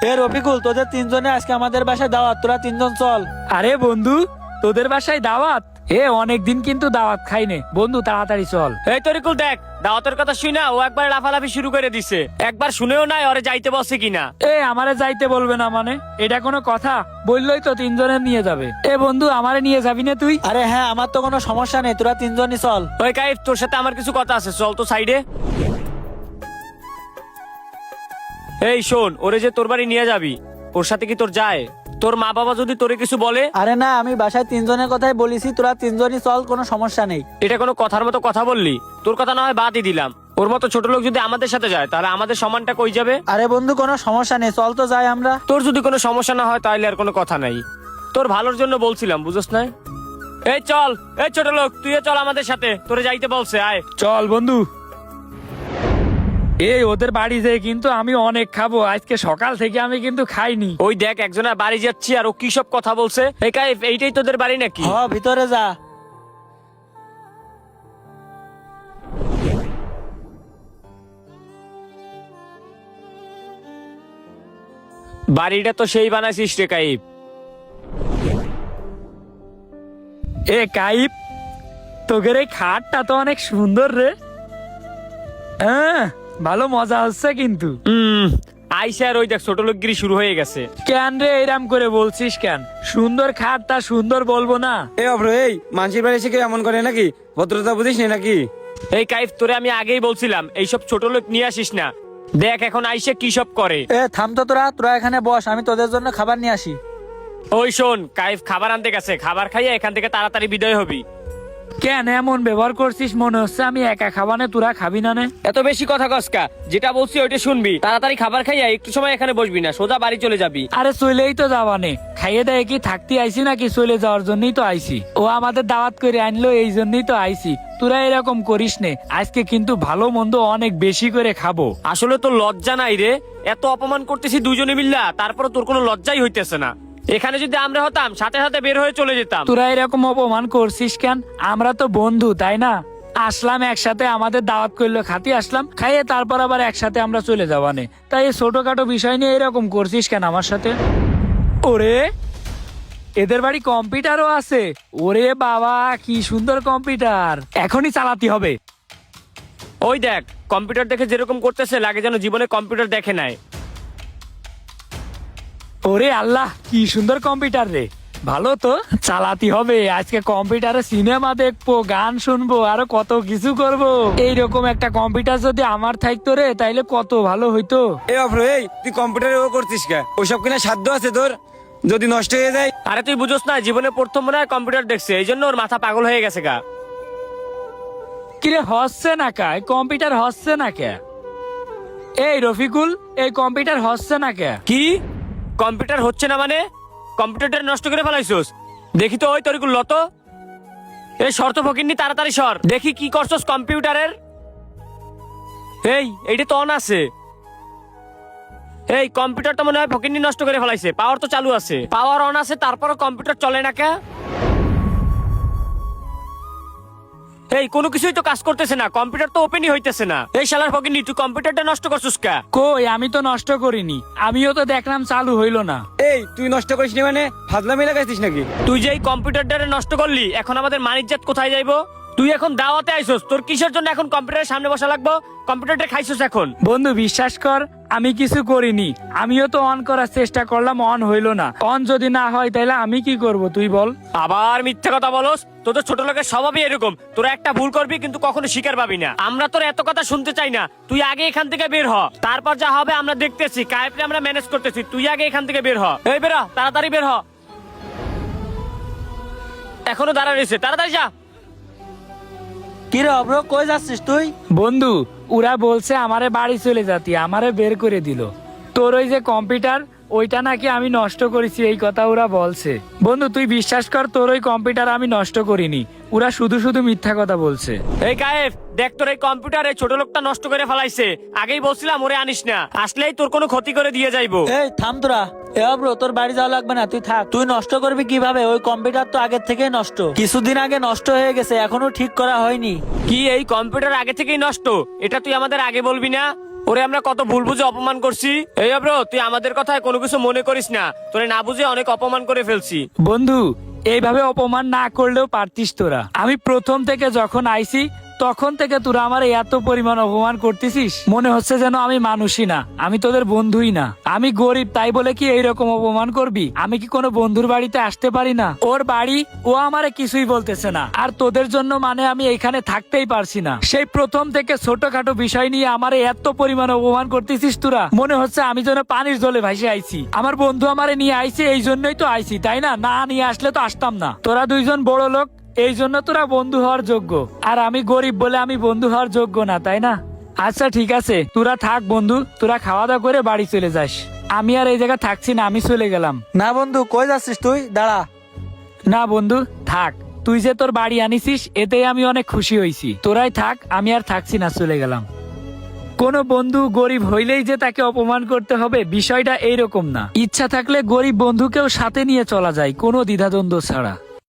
এ রফিকুল, তোদের তিনজনে আজকে আমাদের বাসায় দাওয়াত, তোরা তিনজন চল। আরে বন্ধু, তোদের বাসায় দাওয়াত? অনেকদিন কিন্তু দাওয়াত খাইনে বন্ধু, তাড়াতাড়ি চল। এই তরিকুল দেখ, দাওয়াতের কথা শুই না ও একবার লাফালাফি শুরু করে দিছে। একবার শুনেও নাই ওরে যাইতে বসে কিনা। আমারে যাইতে বলবে না মানে? এটা কোনো কথা? বললই তো তিনজনের নিয়ে যাবে। বন্ধু, আমারে নিয়ে যাবি না তুই? আরে হ্যাঁ, আমার তো কোনো সমস্যা নেই, তোরা তিনজনই চল। ওই কাইফ, তোর সাথে আমার কিছু কথা আছে, চল তো সাইডে। এই শোন, ওরে যে তোর বাড়ি নিয়ে যাবি, ওর সাথে কি তোর যায়? তোর মা বাবা যদি তোরে কিছু বলে? আরে না, আমি বাসায় তিনজনের কথাই বলেছি, তোরা তিনজনই চল, কোনো সমস্যা নেই। এটা কোনো কথার মতো কথা বললি? তোর কথা না হয় বাদই দিলাম, ওর মতো ছোট লোক যদি আমাদের সাথে যায় তাহলে আমাদের সম্মানটা কই যাবে? আরে বন্ধু, কোনো সমস্যা নেই, চল তো যাই আমরা। তোর যদি কোনো সমস্যা না হয় তাহলে আর কোনো কথা নাই, তোর ভালোর জন্য বলছিলাম, বুঝছ না? এই চল, এই ছোট লোক, তুইও চল আমাদের সাথে, তোরে যাইতে বলছে, আয়। চল বন্ধু। ওদের বাড়ি যেয়ে কিন্তু আমি অনেক খাবো, আজকে সকাল থেকে আমি কিন্তু খাইনি। ওই দেখ, একজনের বাড়ি যাচ্ছি আর ও কি সব কথা বলছে। এই কাইফ, এইটাই তোদের বাড়ি নাকি? হ, ভিতরে যা। বাড়িটা তো সেই বানাইছিস রে কাইফ। কাইপ, তোদের এই খাটটা তো অনেক সুন্দর রে। ভালো মজা হচ্ছে কিন্তু। আইসা আর ওই দেখ ছোট লোকগিরি শুরু হয়ে গেছে। কেন রে এরাম করে বলছিস কেন? সুন্দর খাটটা সুন্দর বলবো না? এই মানুষের বাড়ি এসে কেউ এমন করে নাকি? ভদ্রতা বুঝিস না নাকি? এই কাইফ, তোরে আমি আগেই বলছিলাম এইসব ছোট লোক নিয়ে আসিস না। দেখ এখন আইসে কি সব করে। থাম তো, তোরা তোরা এখানে বস, আমি তোদের জন্য খাবার নিয়ে আসি। ওই শোন, কাইফ খাবার আনতে গেছে, খাবার খাইয়ে এখান থেকে তাড়াতাড়ি বিদায় হবি। কেন এমন ব্যবহার করছিস? মনে হচ্ছে আমি একা খাবানে তোরা খাবি না নে? এত বেশি কথা কসকা, যেটা বলছি ওইটা শুনবি। তাড়াতাড়ি খাবার খাইয়া একটু সময় এখানে বসবি না, সোজা বাড়ি চলে যাবি। আরে চলেই তো যাবানে, খাইয়ে দেয় কি থাকতে আইসি নাকি? চলে যাওয়ার জন্যই তো আইসি। ও আমাদের দাওয়াত করে আনলো, এই জন্যই তো আইসি। তোরা এরকম করিস নে, আজকে কিন্তু ভালো মন্দ অনেক বেশি করে খাবো। আসলে তোর লজ্জা নাই রে? এত অপমান করতেছি দুজনে মিল্লা, তারপর তোর কোনো লজ্জাই হইতেছে না। এখানে যদি আমরা হতাম সাথে সাথে বের হয়ে চলে যেতাম। তোরা এরকম অপমান করছিস কেন? আমরা তো বন্ধু, তাই না? আসলাম একসাথে, আমাদের দাওয়াত করলো, খাতি আসলাম, খাইয়ে তারপর আবার একসাথে আমরা চলে যাবানে। তাই এই ছোটখাটো বিষয় নিয়ে এরকম করছিস কেন আমার সাথে? ওরে, এদের বাড়ি কম্পিউটারও আছে? ওরে বাবা, কি সুন্দর কম্পিউটার, এখনই চালাতে হবে। ওই দেখ, কম্পিউটার দেখে যেরকম করতেছে লাগে যেন জীবনে কম্পিউটার দেখে নাই। ওরে আল্লাহ, কি সুন্দর কম্পিউটার রে। ভালো তো, চালাতে হবে। আজকে কম্পিউটারে সিনেমা দেখবো, গান শুনবো, আরো কত কিছু করব। এইরকম একটা কম্পিউটার যদি আমার থাকতো রে, তাইলে কত ভালো হইতো। তুই কম্পিউটারে ও করছিস কে? ওইসব কিনা সাধ্য আছে তোর? যদি নষ্ট হয়ে যায়? আরে তুই বুঝোস না, জীবনে প্রথম মনে হয় কম্পিউটার দেখছে, এই জন্য ওর মাথা পাগল হয়ে গেছে গা। কিরে হচ্ছে না কা? কম্পিউটার হচ্ছে না কে? এই রফিকুল, এই কম্পিউটার হচ্ছে না কে? কি কম্পিউটার হচ্ছে না মানে? কম্পিউটারটা নষ্ট করে ফেলাইছস? দেখি তো, ওই তরিকুল লত, এই শর্ত ফকিরনি, তাড়াতাড়ি সর, দেখি কি করছস কম্পিউটারের। এইটা তো অন আছে। এই কম্পিউটার তো মনে হয় ফকিরনি নষ্ট করে ফেলাইছে। পাওয়ার তো চালু আছে, পাওয়ার অন আছে, তারপরও কম্পিউটার চলে না কে? কোনো কিছুই তো কাজ করতেছে না, কম্পিউটার তো ওপেনই হইতেছে না। এই শালার ফকিরনি, তুই কম্পিউটারটা নষ্ট করছস কে? কই, আমি তো নষ্ট করিনি, আমিও তো দেখলাম চালু হইলো না। তুই নষ্ট করিস নি মানে? ফাজলামি লাগাইছিস নাকি? তুই যে এই কম্পিউটারটা নষ্ট করলি, এখন আমাদের মানিজ্জাত কোথায় যাইবো? তুই এখন দাওয়াতে আইছস, তোর কিসের জন্য এখন কম্পিউটারের সামনে বসা লাগবো? কম্পিউটারটা খাইছস এখন। বন্ধু বিশ্বাস কর, আমি কিছু করিনি। আমিও তো অন করার চেষ্টা করলাম, অন হইলো না। অন যদি না হয় তাহলে আমি কি করব তুই বল? আবার মিথ্যা কথা বলস? তোদের ছোট লোকের স্বভাবই এরকম, তোরা একটা ভুল করবি কিন্তু কখনো স্বীকার পাবি না। আমরা তোর এত কথা শুনতে চাই না, তুই আগে এখান থেকে বের হ, তারপর যা হবে আমরা দেখতেছি। কায়েপরে আমরা ম্যানেজ করতেছি, তুই আগে এখান থেকে বের হ। এই বের হ, তাড়াতাড়ি বের হ। এখনো দাঁড়া রয়েছে, তাড়াতাড়ি যা। কিরে অব্র, কই যাচ্ছিস তুই? বন্ধু, ওরা বলছে আমারে বাড়ি চলে যাতি, আমারে বের করে দিল। তোর ওই যে কম্পিউটার, ওইটা নাকি আমি নষ্ট করেছি, এই কথা ওরা বলছে। বন্ধু তুই বিশ্বাস কর, তোর ওই কম্পিউটার আমি নষ্ট করিনি। ওরা শুধু শুধু মিথ্যা কথা বলছে। এই কায়েফ, দেখ তোর এই কম্পিউটারে ছোট লোকটা নষ্ট করে ফেলাইছে। আগেই বলছিলাম ওরে আনিস না, আসলেই তোর কোনো ক্ষতি করে দিয়ে যাইবো। থাম তোরা। অব্র, তোর বাড়ি যাওয়া লাগবে না, তুই থাক। তুই নষ্ট করবি কিভাবে? ওই কম্পিউটার তো আগের থেকেই নষ্ট, কিছুদিন আগে নষ্ট হয়ে গেছে, এখনো ঠিক করা হয়নি। কি এই কম্পিউটার আগে থেকেই নষ্ট? এটা তুই আমাদের আগে বলবি না? ওরে আমরা কত ভুল বুঝে অপমান করছি। এই ব্রো, তুই আমাদের কথায় কোনো কিছু মনে করিস না, তোরে না বুঝে অনেক অপমান করে ফেলছি। বন্ধু, এইভাবে অপমান না করলেও পারতিস তোরা। আমি প্রথম থেকে যখন আইছি তখন থেকে তোরা আমার এত পরিমাণ অপমান করতেছিস, মনে হচ্ছে যেন আমি মানুষই না, আমি তোদের বন্ধুই না। আমি গরিব তাই বলে কি এইরকম অপমান করবি? আমি কি কোনো বন্ধুর বাড়িতে আসতে পারি না? ওর বাড়ি, ও আমারে কিছুই বলতেছে না, আর তোদের জন্য মানে আমি এইখানে থাকতেই পারছি না। সেই প্রথম থেকে ছোটখাটো বিষয় নিয়ে আমারে এত পরিমাণ অপমান করতেছিস তোরা, মনে হচ্ছে আমি যেন পানির জলে ভাসে আইছি। আমার বন্ধু আমারে নিয়ে আইছে, এই জন্যই তো আইছি, তাই না? না নিয়ে আসলে তো আসতাম না। তোরা দুইজন বড় লোক, এই জন্য তোরা বন্ধু হওয়ার যোগ্য, আর আমি গরিব বলে আমি বন্ধু হওয়ার যোগ্য না, তাই না? আচ্ছা ঠিক আছে, তোরা থাক বন্ধু, তোরা খাওয়া দাওয়া করে বাড়ি চলে যাস। আমি আর এই জায়গা থাকছি না, আমি চলে গেলাম। না বন্ধু, কই যাচ্ছিস তুই? দাঁড়া। না বন্ধু থাক, তুই যে তোর বাড়ি আনিছিস এতেই আমি অনেক খুশি হয়েছি। তোরাই থাক, আমি আর থাকছি না, চলে গেলাম। কোনো বন্ধু গরিব হইলেই যে তাকে অপমান করতে হবে বিষয়টা এইরকম না। ইচ্ছা থাকলে গরিব বন্ধুকেও সাথে নিয়ে চলা যায় কোনো দ্বিধাদ্বন্দ্ব ছাড়া।